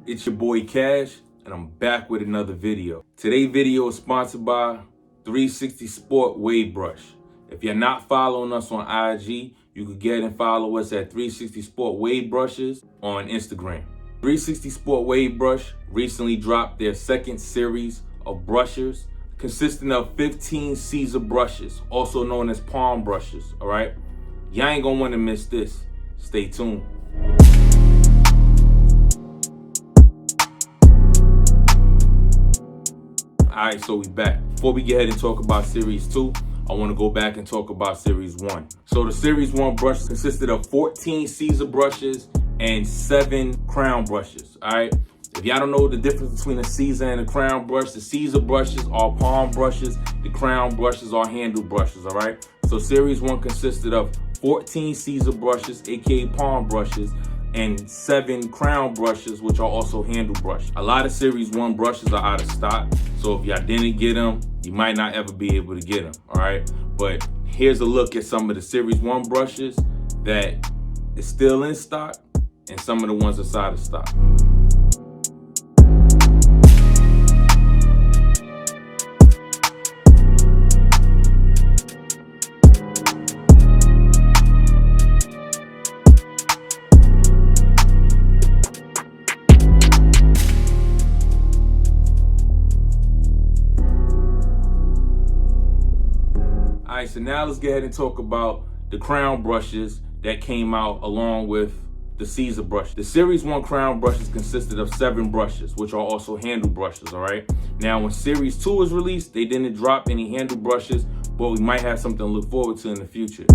It's your boy Cash, and I'm back with another video. Today's video is sponsored by 360 Sport Wave Brush. If you're not following us on IG, you can get and follow us at 360 Sport Wave Brushes on Instagram. 360 Sport Wave Brush recently dropped their second series of brushes consisting of 15 Caesar brushes, also known as palm brushes, all right? Y'all ain't gonna wanna miss this. Stay tuned. Alright, so we back. Before we get ahead and talk about Series 2, I want to go back and talk about Series 1. So the Series 1 brushes consisted of 14 Caesar brushes and 7 crown brushes, alright? If y'all don't know the difference between a Caesar and a crown brush, the Caesar brushes are palm brushes, the crown brushes are handle brushes, alright? So Series 1 consisted of 14 Caesar brushes, aka palm brushes, and 7 crown brushes, which are also handle brushes. A lot of Series 1 brushes are out of stock, so if y'all didn't get them, you might not ever be able to get them, all right? But here's a look at some of the Series 1 brushes that is still in stock and some of the ones that's out of stock. All right, so now let's get ahead and talk about the crown brushes that came out along with the Caesar brush. The Series 1 crown brushes consisted of 7 brushes, which are also handle brushes, all right? Now, when Series 2 was released, they didn't drop any handle brushes, but we might have something to look forward to in the future.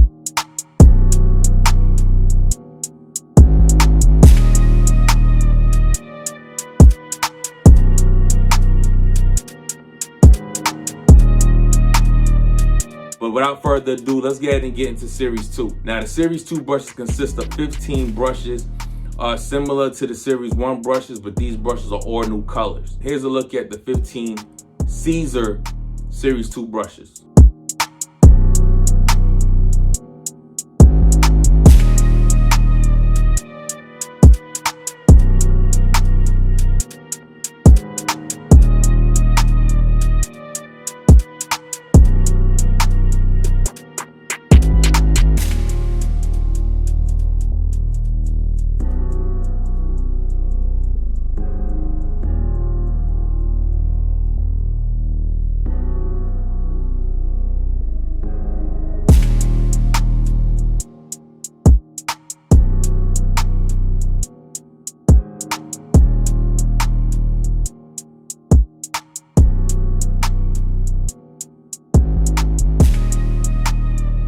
But without further ado, let's get ahead and get into Series 2. Now, the Series 2 brushes consist of 15 brushes, similar to the Series 1 brushes, but these brushes are all new colors. Here's a look at the 15 Caesar Series 2 brushes.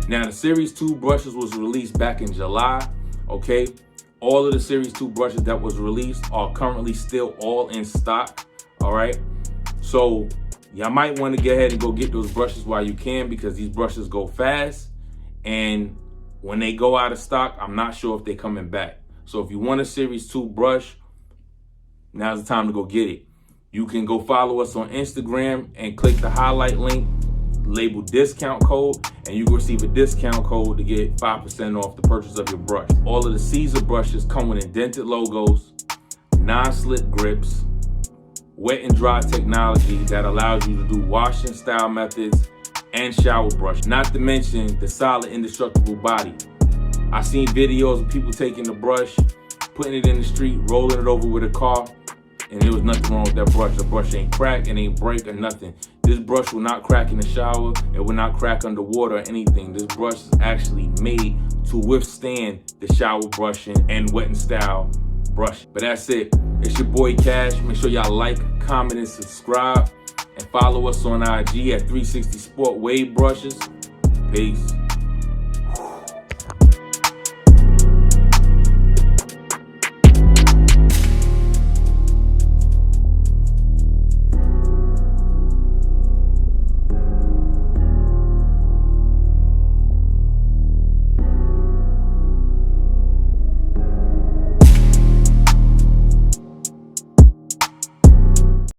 Now, the Series 2 brushes was released back in July, okay? All of the Series 2 brushes that was released are currently still all in stock, all right? So y'all might want to get ahead and go get those brushes while you can, because these brushes go fast, and when they go out of stock, I'm not sure if they're coming back. So if you want a Series 2 brush, now's the time to go get it. You can go follow us on Instagram and click the highlight link, label discount code, and you will receive a discount code to get 5% off the purchase of your brush. All of the Caesar brushes come with indented logos, non-slip grips, wet and dry technology that allows you to do washing style methods and shower brush, not to mention the solid indestructible body. I've seen videos of people taking the brush, putting it in the street, rolling it over with a car, and there was nothing wrong with that brush. The brush ain't crack, it ain't break or nothing. This brush will not crack in the shower, it will not crack underwater or anything. This brush is actually made to withstand the shower brushing and wet and style brushing. But that's it. It's your boy Cash. Make sure y'all like, comment, and subscribe. And follow us on IG at 360 Sport Wave Brushes. Peace.